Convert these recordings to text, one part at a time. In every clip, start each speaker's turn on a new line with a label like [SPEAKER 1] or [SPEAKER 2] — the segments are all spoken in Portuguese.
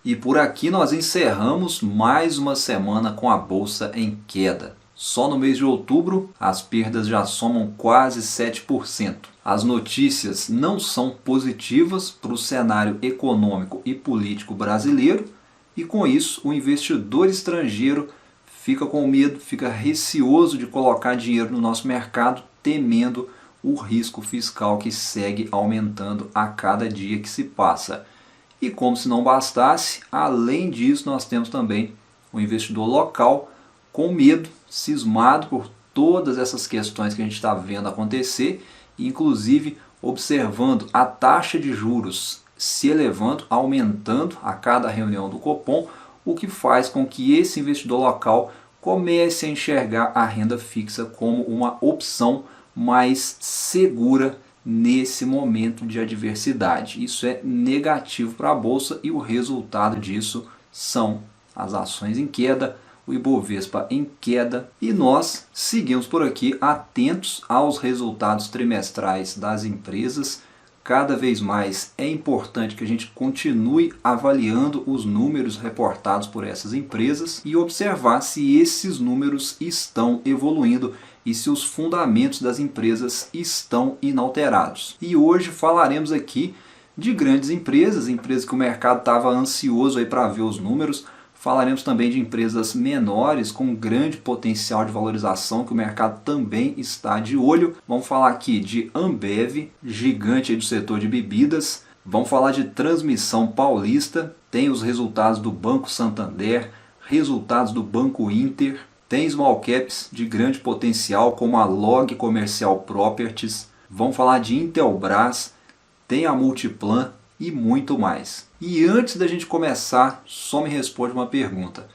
[SPEAKER 1] E por aqui nós encerramos mais uma semana com a bolsa em queda. Só no mês de outubro as perdas já somam quase 7%. As notícias não são positivas para o cenário econômico e político brasileiro e com isso o investidor estrangeiro fica com medo, fica receoso de colocar dinheiro no nosso mercado, temendo o risco fiscal que segue aumentando a cada dia que se passa. E como se não bastasse, além disso nós temos também o investidor local com medo, cismado por todas essas questões que a gente está vendo acontecer, inclusive observando a taxa de juros se elevando, aumentando a cada reunião do Copom, o que faz com que esse investidor local comece a enxergar a renda fixa como uma opção mais segura nesse momento de adversidade. Isso é negativo para a bolsa e o resultado disso são as ações em queda, o Ibovespa em queda e nós seguimos por aqui atentos aos resultados trimestrais das empresas. Cada vez mais é importante que a gente continue avaliando os números reportados por essas empresas e observar se esses números estão evoluindo e se os fundamentos das empresas estão inalterados. E hoje falaremos aqui de grandes empresas, empresas que o mercado estava ansioso para ver os números. Falaremos também de empresas menores com grande potencial de valorização que o mercado também está de olho. Vamos falar aqui de Ambev, gigante do setor de bebidas. Vamos falar de Transmissão Paulista, tem os resultados do Banco Santander, resultados do Banco Inter. Tem small caps de grande potencial como a Log Comercial Properties, vamos falar de Intelbras, tem a Multiplan e muito mais. E antes da gente começar, só me responde uma pergunta.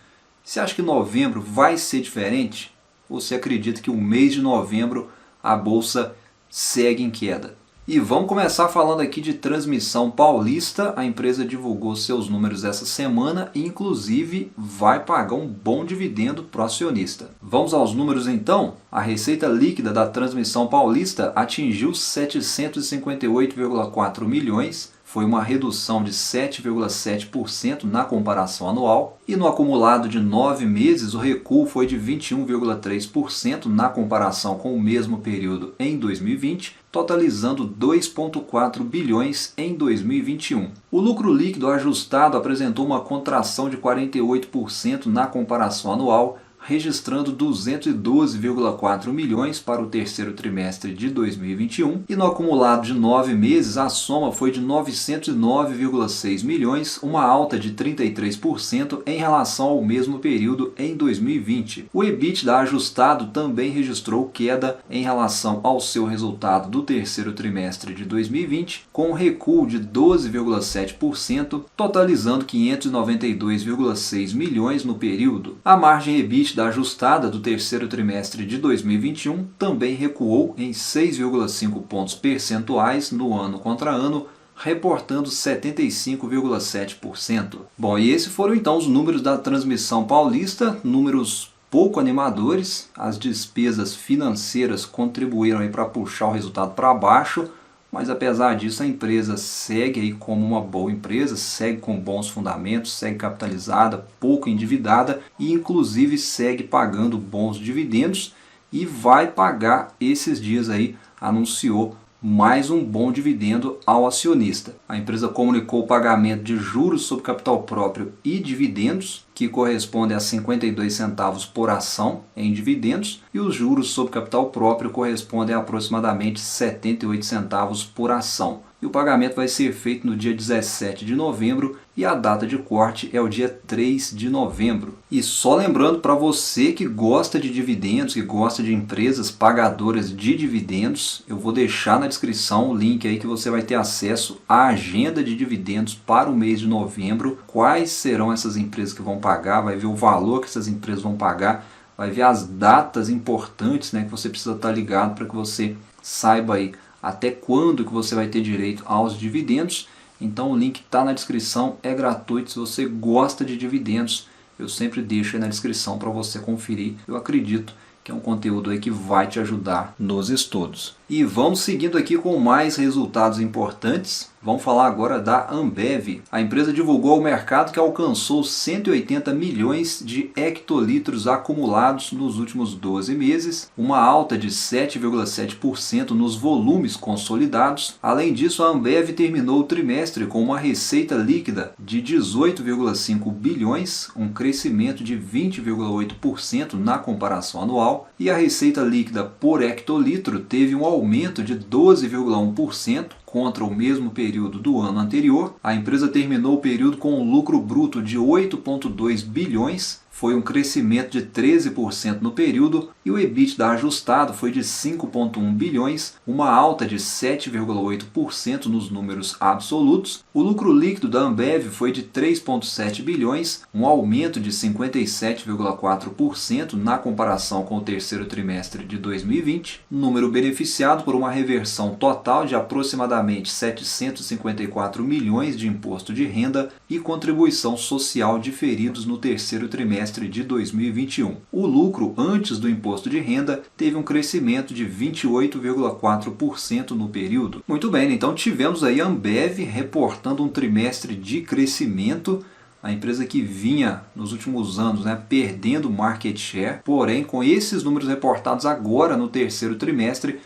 [SPEAKER 1] Você acha que novembro vai ser diferente? Ou você acredita que o mês de novembro a bolsa segue em queda? E vamos começar falando aqui de Transmissão Paulista. A empresa divulgou seus números essa semana e inclusive vai pagar um bom dividendo para o acionista. Vamos aos números então? A receita líquida da Transmissão Paulista atingiu 758,4 milhões, foi uma redução de 7,7% na comparação anual e no acumulado de 9 meses o recuo foi de 21,3% na comparação com o mesmo período em 2020, totalizando 2,4 bilhões em 2021. O lucro líquido ajustado apresentou uma contração de 48% na comparação anual, registrando 212,4 milhões para o terceiro trimestre de 2021 e no acumulado de 9 meses a soma foi de 909,6 milhões, uma alta de 33% em relação ao mesmo período em 2020. O EBITDA ajustado também registrou queda em relação ao seu resultado do terceiro trimestre de 2020, com um recuo de 12,7%, totalizando 592,6 milhões no período. A margem EBITDA ajustada do terceiro trimestre de 2021 também recuou em 6,5 pontos percentuais no ano contra ano, reportando 75,7%. Bom, e esses foram então os números da Transmissão Paulista, números pouco animadores. As despesas financeiras contribuíram para puxar o resultado para baixo, mas apesar disso a empresa segue aí como uma boa empresa, segue com bons fundamentos, segue capitalizada, pouco endividada e inclusive segue pagando bons dividendos e vai pagar esses dias aí, anunciou mais um bom dividendo ao acionista. A empresa comunicou o pagamento de juros sobre capital próprio e dividendos, que corresponde a 52 centavos por ação em dividendos, e os juros sobre capital próprio correspondem a aproximadamente 78 centavos por ação. E o pagamento vai ser feito no dia 17 de novembro e a data de corte é o dia 3 de novembro. E só lembrando para você que gosta de dividendos, que gosta de empresas pagadoras de dividendos, eu vou deixar na descrição o link aí que você vai ter acesso à agenda de dividendos para o mês de novembro, quais serão essas empresas que vão pagar, vai ver o valor que essas empresas vão pagar, vai ver as datas importantes, né, que você precisa estar ligado para que você saiba aí até quando que você vai ter direito aos dividendos. Então o link está na descrição, é gratuito. Se você gosta de dividendos, eu sempre deixo aí na descrição para você conferir. Eu acredito que é um conteúdo aí que vai te ajudar nos estudos. E vamos seguindo aqui com mais resultados importantes. Vamos falar agora da Ambev. A empresa divulgou ao mercado que alcançou 180 milhões de hectolitros acumulados nos últimos 12 meses, uma alta de 7,7% nos volumes consolidados. Além disso, a Ambev terminou o trimestre com uma receita líquida de 18,5 bilhões, um crescimento de 20,8% na comparação anual, e a receita líquida por hectolitro teve um aumento de 12,1% contra o mesmo período do ano anterior. A empresa terminou o período com um lucro bruto de 8,2 bilhões, foi um crescimento de 13% no período, e o EBITDA ajustado foi de 5,1 bilhões, uma alta de 7,8% nos números absolutos. O lucro líquido da Ambev foi de 3,7 bilhões, um aumento de 57,4% na comparação com o terceiro trimestre de 2020, número beneficiado por uma reversão total de aproximadamente 754 milhões de imposto de renda e contribuição social diferidos no terceiro trimestre de 2021. O lucro antes do imposto de renda teve um crescimento de 28,4% no período. Muito bem, então tivemos aí a Ambev reportando um trimestre de crescimento, a empresa que vinha nos últimos anos perdendo market share, porém com esses números reportados agora no terceiro trimestre,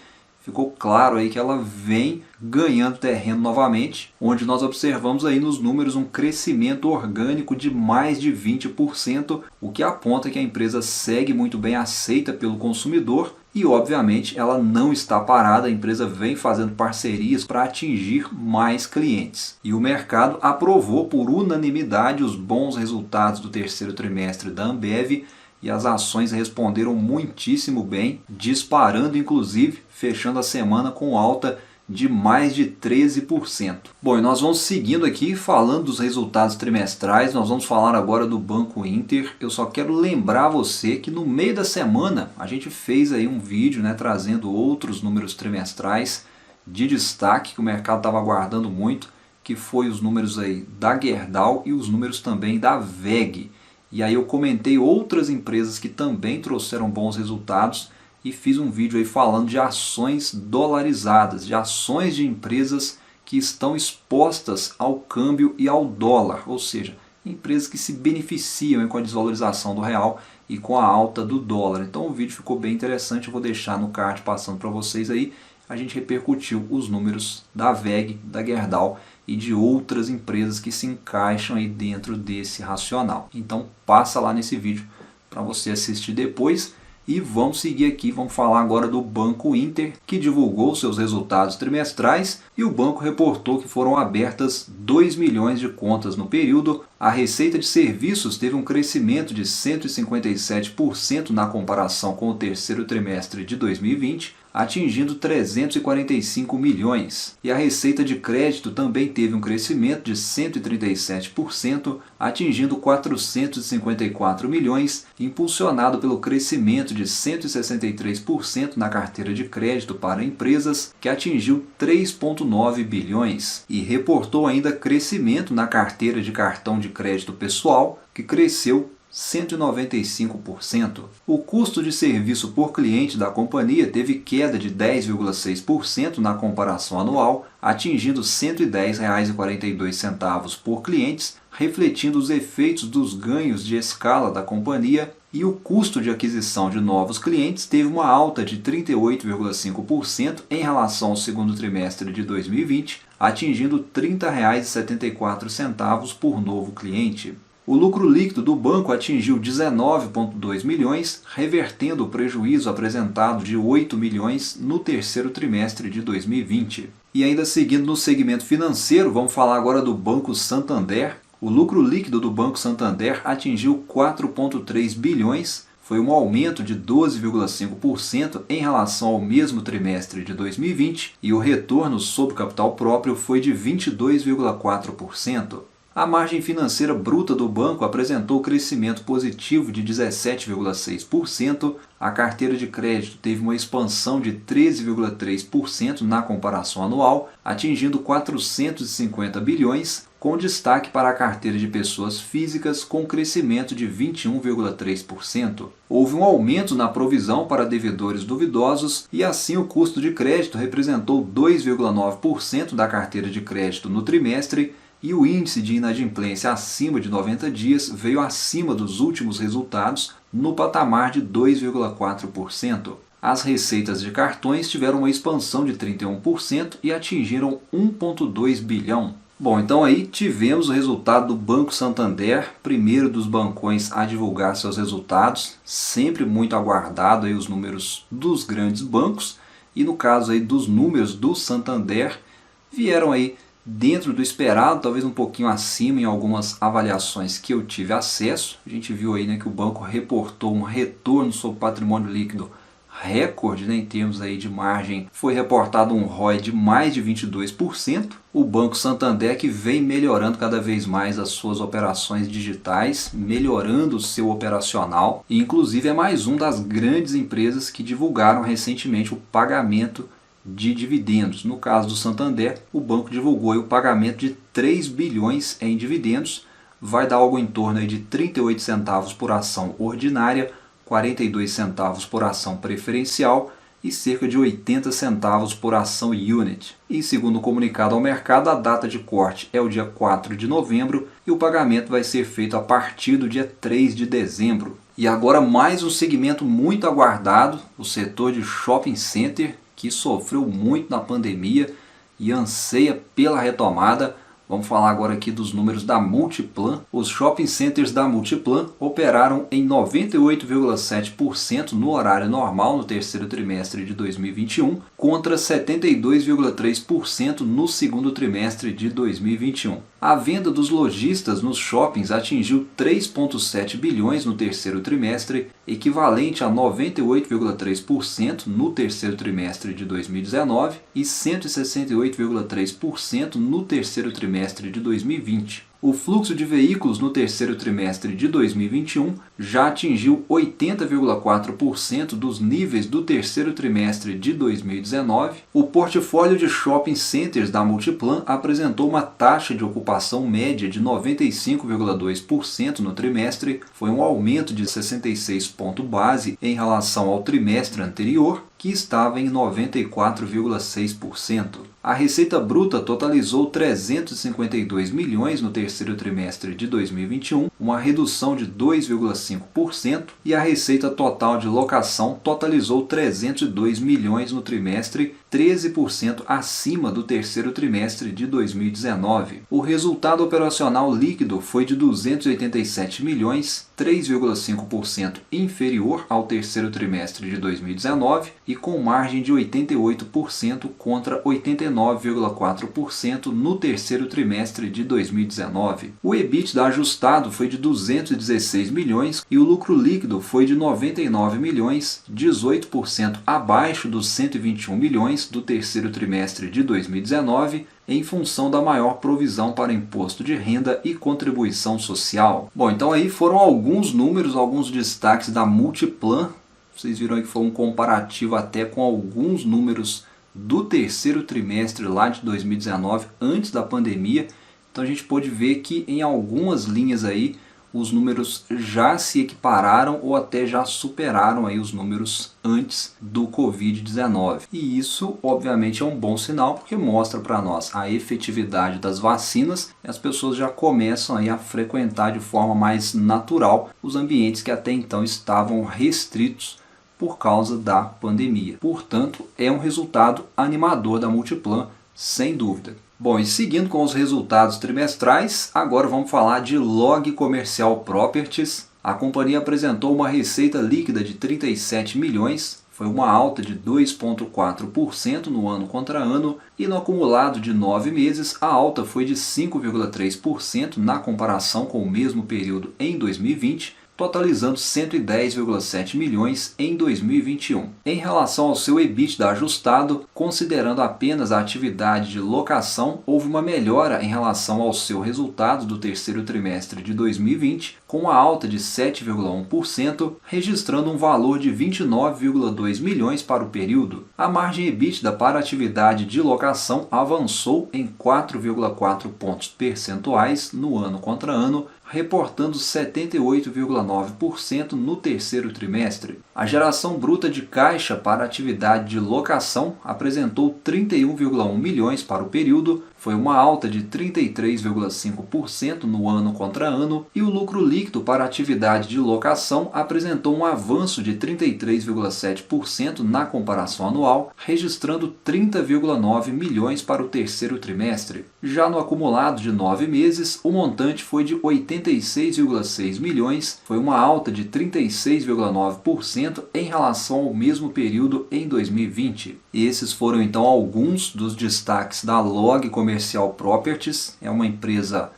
[SPEAKER 1] ficou claro aí que ela vem ganhando terreno novamente, onde nós observamos aí nos números um crescimento orgânico de mais de 20%, o que aponta que a empresa segue muito bem aceita pelo consumidor e, obviamente, ela não está parada, a empresa vem fazendo parcerias para atingir mais clientes. E o mercado aprovou por unanimidade os bons resultados do terceiro trimestre da Ambev, e as ações responderam muitíssimo bem, disparando inclusive, fechando a semana com alta de mais de 13%. Bom, e nós vamos seguindo aqui falando dos resultados trimestrais, nós vamos falar agora do Banco Inter. Eu só quero lembrar você que no meio da semana a gente fez aí um vídeo trazendo outros números trimestrais de destaque que o mercado estava aguardando muito, que foi os números aí da Gerdau e os números também da WEG. E aí eu comentei outras empresas que também trouxeram bons resultados e fiz um vídeo aí falando de ações dolarizadas, de ações de empresas que estão expostas ao câmbio e ao dólar, ou seja, empresas que se beneficiam com a desvalorização do real e com a alta do dólar. Então o vídeo ficou bem interessante, eu vou deixar no card passando para vocês aí. A gente repercutiu os números da WEG, da Gerdau e de outras empresas que se encaixam aí dentro desse racional. Então passa lá nesse vídeo para você assistir depois. E vamos seguir aqui, vamos falar agora do Banco Inter, que divulgou seus resultados trimestrais e o banco reportou que foram abertas 2 milhões de contas no período. A receita de serviços teve um crescimento de 157% na comparação com o terceiro trimestre de 2020, atingindo 345 milhões. E a receita de crédito também teve um crescimento de 137%, atingindo 454 milhões, impulsionado pelo crescimento de 163% na carteira de crédito para empresas, que atingiu 3,9 bilhões, e reportou ainda crescimento na carteira de cartão de crédito pessoal, que cresceu 195%. O custo de serviço por cliente da companhia teve queda de 10,6% na comparação anual, atingindo R$ 110,42 por clientes, refletindo os efeitos dos ganhos de escala da companhia, e o custo de aquisição de novos clientes teve uma alta de 38,5% em relação ao segundo trimestre de 2020, atingindo R$ 30,74 por novo cliente. O lucro líquido do banco atingiu 19,2 milhões, revertendo o prejuízo apresentado de 8 milhões no terceiro trimestre de 2020. E ainda seguindo no segmento financeiro, vamos falar agora do Banco Santander. O lucro líquido do Banco Santander atingiu 4,3 bilhões, foi um aumento de 12,5% em relação ao mesmo trimestre de 2020 e o retorno sobre capital próprio foi de 22,4%. A margem financeira bruta do banco apresentou crescimento positivo de 17,6%, a carteira de crédito teve uma expansão de 13,3% na comparação anual, atingindo 450 bilhões, com destaque para a carteira de pessoas físicas com crescimento de 21,3%. Houve um aumento na provisão para devedores duvidosos e assim o custo de crédito representou 2,9% da carteira de crédito no trimestre e o índice de inadimplência acima de 90 dias veio acima dos últimos resultados no patamar de 2,4%. As receitas de cartões tiveram uma expansão de 31% e atingiram 1,2 bilhão. Bom, então aí tivemos o resultado do Banco Santander, primeiro dos bancões a divulgar seus resultados, sempre muito aguardado aí os números dos grandes bancos, e no caso aí dos números do Santander, vieram aí dentro do esperado, talvez um pouquinho acima em algumas avaliações que eu tive acesso. A gente viu aí, né, que o banco reportou um retorno sobre patrimônio líquido recorde, né, em termos aí de margem. Foi reportado um ROI de mais de 22%. O Banco Santander que vem melhorando cada vez mais as suas operações digitais, melhorando o seu operacional, e inclusive é mais um das grandes empresas que divulgaram recentemente o pagamento de dividendos. No caso do Santander, o banco divulgou o pagamento de 3 bilhões em dividendos, vai dar algo em torno aí de 38 centavos por ação ordinária, 42 centavos por ação preferencial e cerca de 80 centavos por ação unit. E segundo o comunicado ao mercado, a data de corte é o dia 4 de novembro e o pagamento vai ser feito a partir do dia 3 de dezembro. E agora mais um segmento muito aguardado, o setor de shopping center, que sofreu muito na pandemia e anseia pela retomada. Vamos falar agora aqui dos números da Multiplan. Os shopping centers da Multiplan operaram em 98,7% no horário normal no terceiro trimestre de 2021, contra 72,3% no segundo trimestre de 2021. A venda dos lojistas nos shoppings atingiu 3,7 bilhões no terceiro trimestre, equivalente a 98,3% no terceiro trimestre de 2019 e 168,3% no terceiro trimestre de 2020. O fluxo de veículos no terceiro trimestre de 2021 já atingiu 80,4% dos níveis do terceiro trimestre de 2019. O portfólio de shopping centers da Multiplan apresentou uma taxa de ocupação média de 95,2% no trimestre, foi um aumento de 66 pontos base em relação ao trimestre anterior, que estava em 94,6%. A receita bruta totalizou 352 milhões no terceiro trimestre de 2021, uma redução de 2,5%, e a receita total de locação totalizou 302 milhões no trimestre, 13% acima do terceiro trimestre de 2019. O resultado operacional líquido foi de 287 milhões, 3,5% inferior ao terceiro trimestre de 2019 e com margem de 88% contra 89,4% no terceiro trimestre de 2019. O EBITDA ajustado foi de 216 milhões e o lucro líquido foi de 99 milhões, 18% abaixo dos 121 milhões do terceiro trimestre de 2019, em função da maior provisão para imposto de renda e contribuição social. Bom, então aí foram alguns números, alguns destaques da Multiplan. Vocês viram aí que foi um comparativo até com alguns números do terceiro trimestre lá de 2019, antes da pandemia. Então a gente pôde ver que em algumas linhas aí os números já se equipararam ou até já superaram aí os números antes do Covid-19. E isso, obviamente, é um bom sinal porque mostra para nós a efetividade das vacinas e as pessoas já começam aí a frequentar de forma mais natural os ambientes que até então estavam restritos por causa da pandemia. Portanto, é um resultado animador da Multiplan, sem dúvida. Bom, e seguindo com os resultados trimestrais, agora vamos falar de Log Commercial Properties. A companhia apresentou uma receita líquida de 37 milhões, foi uma alta de 2,4% no ano contra ano, e no acumulado de 9 meses a alta foi de 5,3% na comparação com o mesmo período em 2020, totalizando 110,7 milhões em 2021. Em relação ao seu EBITDA ajustado, considerando apenas a atividade de locação, houve uma melhora em relação ao seu resultado do terceiro trimestre de 2020, com uma alta de 7,1%, registrando um valor de 29,2 milhões para o período. A margem EBITDA para a atividade de locação avançou em 4,4 pontos percentuais no ano contra ano, reportando 78,9% no terceiro trimestre. A geração bruta de caixa para a atividade de locação apresentou 31,1 milhões para o período, foi uma alta de 33,5% no ano contra ano, e o lucro líquido para a atividade de locação apresentou um avanço de 33,7% na comparação anual, registrando 30,9 milhões para o terceiro trimestre. Já no acumulado de 9 meses, o montante foi de 86,6 milhões, foi uma alta de 36,9% em relação ao mesmo período em 2020. Esses foram então alguns dos destaques da Log Comercial Properties. É uma empresa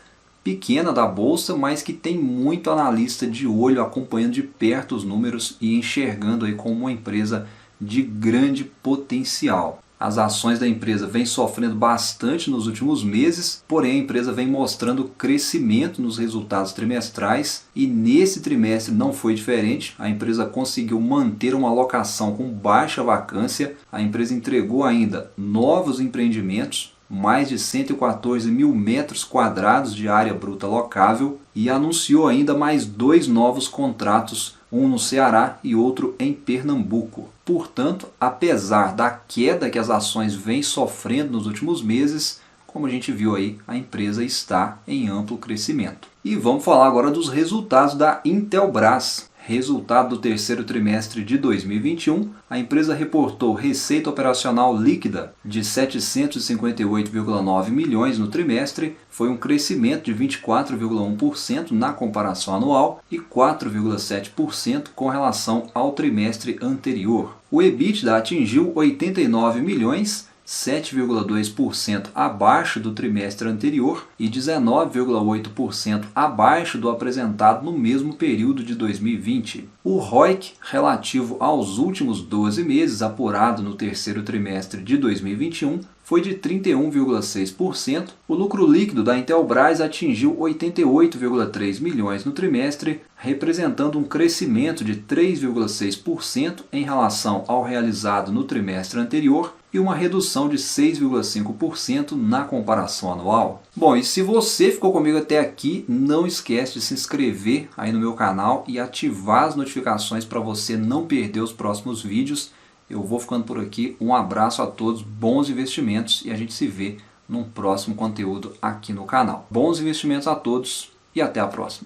[SPEAKER 1] pequena da bolsa, mas que tem muito analista de olho acompanhando de perto os números e enxergando aí como uma empresa de grande potencial. As ações da empresa vêm sofrendo bastante nos últimos meses, porém a empresa vem mostrando crescimento nos resultados trimestrais e nesse trimestre não foi diferente. A empresa conseguiu manter uma alocação com baixa vacância, a empresa entregou ainda novos empreendimentos, mais de 114 mil metros quadrados de área bruta locável, e anunciou ainda mais 2 novos contratos, um no Ceará e outro em Pernambuco. Portanto, apesar da queda que as ações vêm sofrendo nos últimos meses, como a gente viu aí, a empresa está em amplo crescimento. E vamos falar agora dos resultados da Intelbras. Resultado do terceiro trimestre de 2021, a empresa reportou receita operacional líquida de 758,9 milhões no trimestre, foi um crescimento de 24,1% na comparação anual e 4,7% com relação ao trimestre anterior. O EBITDA atingiu 89 milhões, 7,2% abaixo do trimestre anterior e 19,8% abaixo do apresentado no mesmo período de 2020. O ROIC relativo aos últimos 12 meses, apurado no terceiro trimestre de 2021, foi de 31,6%. O lucro líquido da Intelbras atingiu 88,3 milhões no trimestre, representando um crescimento de 3,6% em relação ao realizado no trimestre anterior e uma redução de 6,5% na comparação anual. Bom, e se você ficou comigo até aqui, não esquece de se inscrever aí no meu canal e ativar as notificações para você não perder os próximos vídeos. Eu vou ficando por aqui, um abraço a todos, bons investimentos e a gente se vê num próximo conteúdo aqui no canal. Bons investimentos a todos e até a próxima.